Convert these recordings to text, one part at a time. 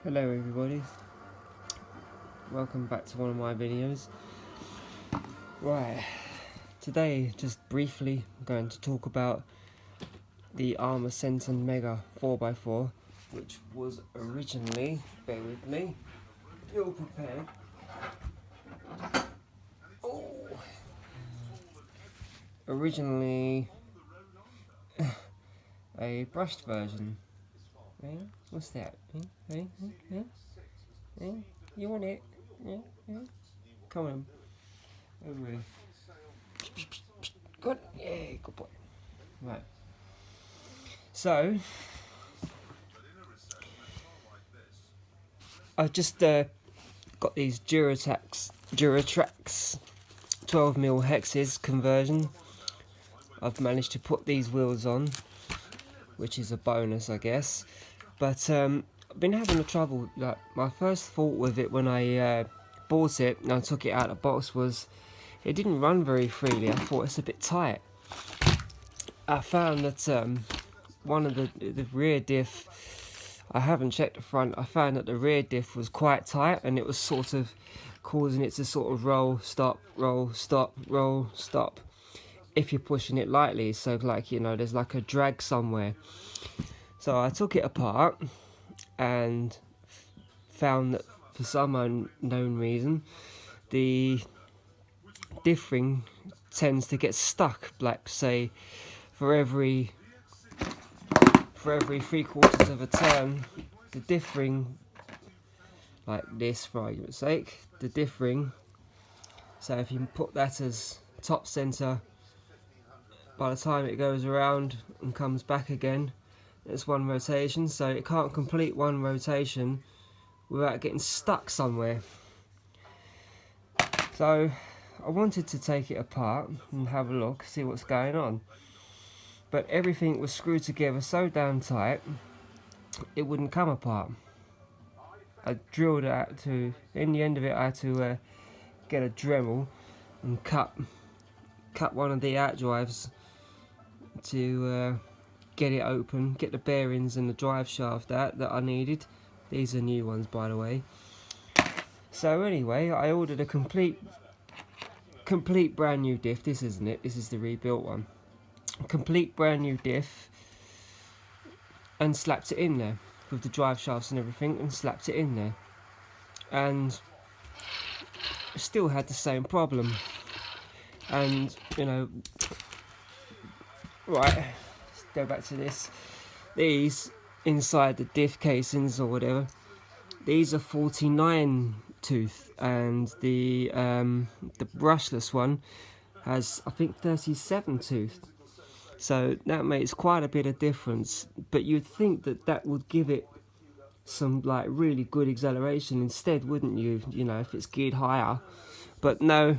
Hello everybody, welcome back to one of my videos. Right, today just briefly I'm going to talk about the Arrma Senton Mega 4x4, which was originally, bear with me, you're prepared, originally a brushed version. What's that? You want it? Yeah? Come on. Over here. Good. Yeah, good boy. Right. So, I've just got these Duratrax 12mm hexes conversion. I've managed to put these wheels on, which is a bonus, I guess. But I've been having a trouble. Like, my first thought with it when I bought it and I took it out of the box was it didn't run very freely. I thought it's a bit tight. I found that one of the rear diff, I haven't checked the front, I found that the rear diff was quite tight and it was sort of causing it to sort of roll, stop, roll, stop, roll, stop if you're pushing it lightly. So like, you know, there's like a drag somewhere. So I took it apart and found that for some unknown reason the diff ring tends to get stuck. Like, say, for every 3/4 of a turn, the diff ring, like this for argument's sake, the diff ring, so if you put that as top center, by the time it goes around and comes back again, it's one rotation, so it can't complete one rotation without getting stuck somewhere. So I wanted to take it apart and have a look, see what's going on, but everything was screwed together so damn tight it wouldn't come apart. I drilled it out to, in the end of it I had to get a Dremel and cut one of the out drives to get it open, get the bearings and the drive shaft out that I needed. These are new ones, by the way. So anyway, I ordered a complete brand new diff. This isn't it, this is the rebuilt one. A complete brand new diff, and slapped it in there with the drive shafts and everything, and slapped it in there, and still had the same problem. And you know, right, let's go back to this. These inside the diff casings or whatever, these are 49 tooth, and the brushless one has, I think, 37 tooth. So that makes quite a bit of difference. But you'd think that that would give it some like really good acceleration instead, wouldn't you? You know, if it's geared higher. But no.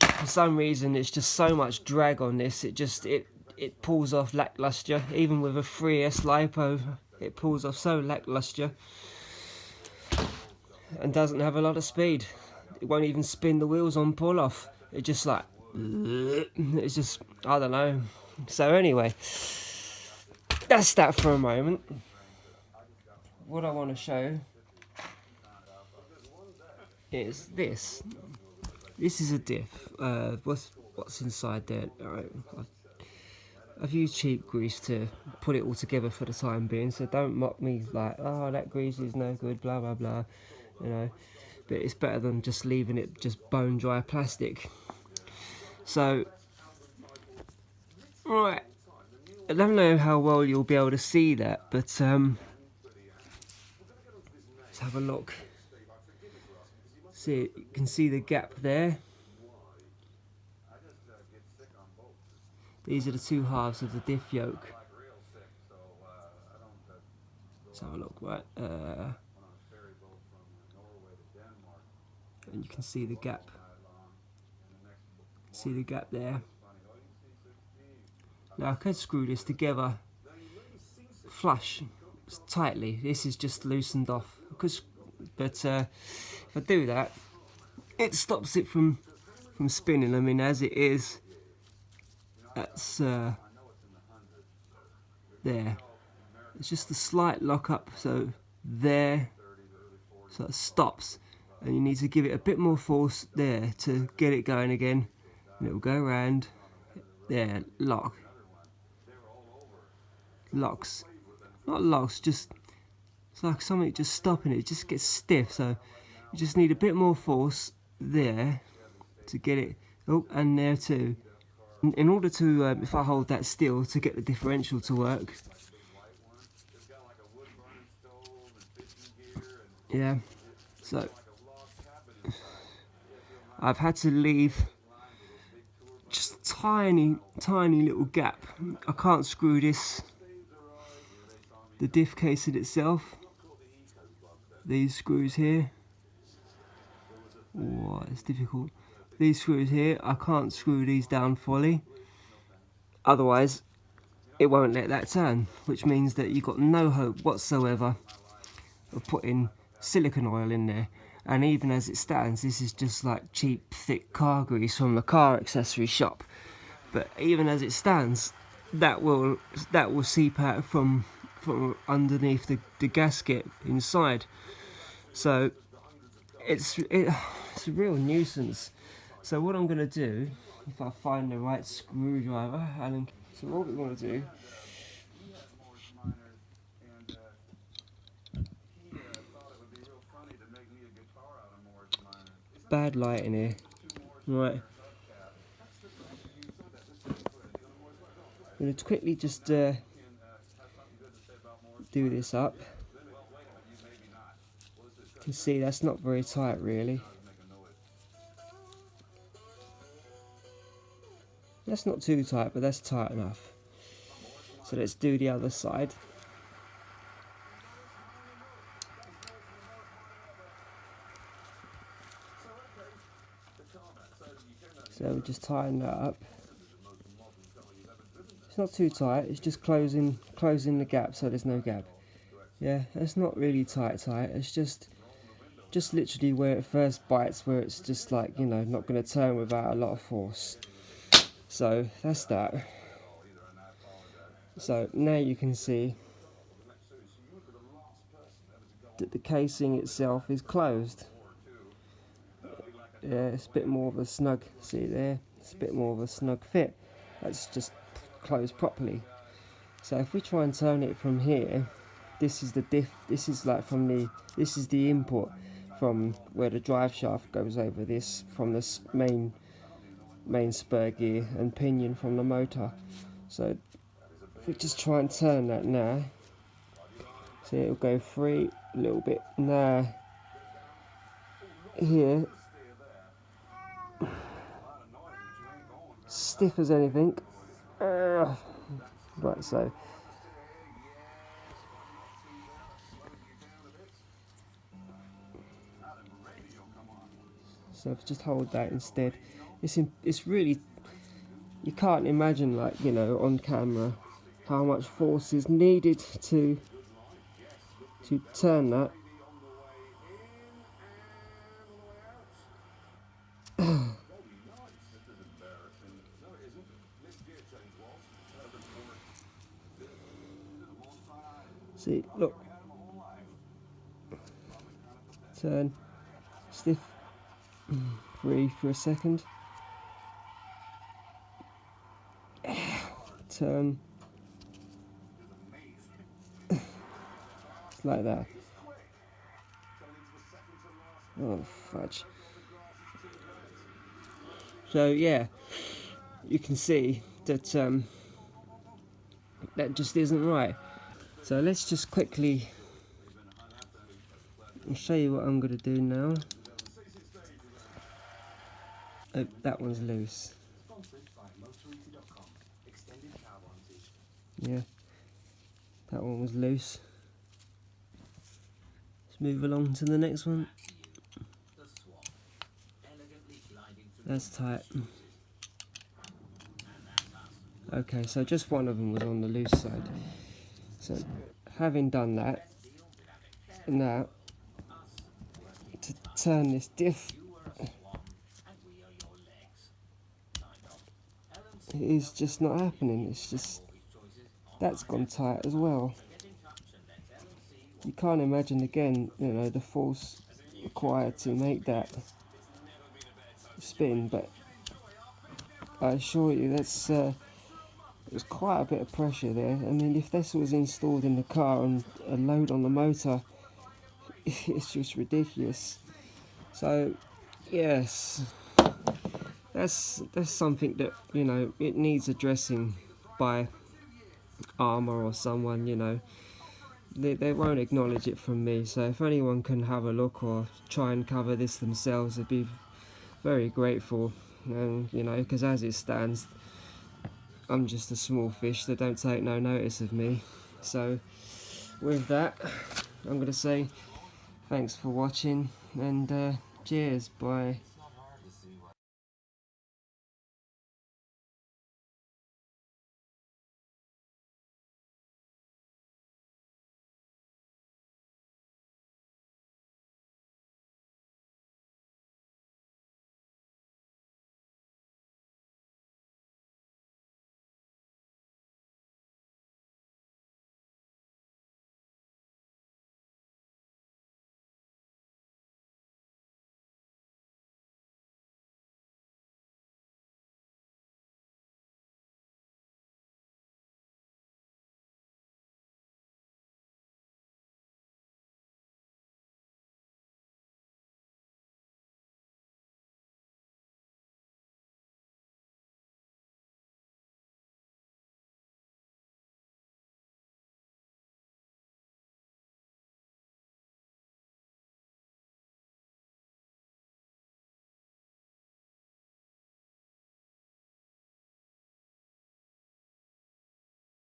For some reason, it's just so much drag on this. It pulls off lackluster. Even with a 3S lipo, it pulls off so lackluster and doesn't have a lot of speed. It won't even spin the wheels on pull off. It just like, it's just, I don't know. So anyway, that's that for a moment. What I want to show is this. This is a diff. What's inside there? Alright, I've used cheap grease to put it all together for the time being, so don't mock me like, oh, that grease is no good, blah blah blah, you know. But it's better than just leaving it just bone dry plastic. So, right, I don't know how well you'll be able to see that, but let's have a look. See, you can see the gap there. These are the two halves of the diff yoke. Let's have a look, right? And you can see the gap. See the gap there. Now I could screw this together flush, tightly. This is just loosened off. But if I do that, it stops it from spinning. I mean, as it is, that's there. It's just a slight lock up, so there, so it stops, and you need to give it a bit more force there to get it going again, and it will go around there. Locks, not locks, just it's like something just stopping it. It just gets stiff, so you just need a bit more force there to get it. Oh, and there too. In order to, if I hold that still to get the differential to work, yeah, so I've had to leave just a tiny little gap. I can't screw this, the diff case in itself, these screws here. Oh, it's difficult. These screws here, I can't screw these down fully, otherwise it won't let that turn, which means that you've got no hope whatsoever of putting silicone oil in there. And even as it stands, this is just like cheap thick car grease from the car accessory shop, but even as it stands, that will seep out from underneath the gasket inside, so it's a real nuisance. So what I'm going to do, if I find the right screwdriver, so what we're going to do, bad light in here, right, I'm going to quickly just do this up. You can see that's not very tight really. That's not too tight, but that's tight enough. So let's do the other side. So we're just tying that up. It's not too tight, it's just closing the gap so there's no gap. Yeah, it's not really tight, it's just literally where it first bites, where it's just like, you know, not going to turn without a lot of force. So that's that. So now you can see that the casing itself is closed. Yeah, it's a bit more of a snug, see there, it's a bit more of a snug fit. That's just closed properly. So if we try and turn it from here, this is the diff, this is the input from where the drive shaft goes over this, from this main spur gear and pinion from the motor. So if we just try and turn that now, see it'll go free a little bit. Now here, stiff as anything. Right, so if just hold that instead. It's really, you can't imagine, like, you know, on camera how much force is needed to turn that. See, look, turn, stiff, free for a second, turn, like that. Oh fudge. So yeah, you can see that that just isn't right. So let's just quickly, I'll show you what I'm going to do now. Oh, that one's loose. Yeah, that one was loose. Let's move along to the next one. That's tight. Okay, so just one of them was on the loose side. So having done that, now to turn this diff, it is just not happening. It's just, that's gone tight as well. you can't imagine again, you know, the force required to make that spin. But I assure you, there's quite a bit of pressure there. I mean, if this was installed in the car and a load on the motor, it's just ridiculous. So yes, that's something that, you know, it needs addressing by Arrma or someone, you know. They won't acknowledge it from me, so if anyone can have a look or try and cover this themselves, I'd be very grateful. And you know, because as it stands, I'm just a small fish that don't take no notice of me. So with that, I'm going to say thanks for watching, and cheers, bye.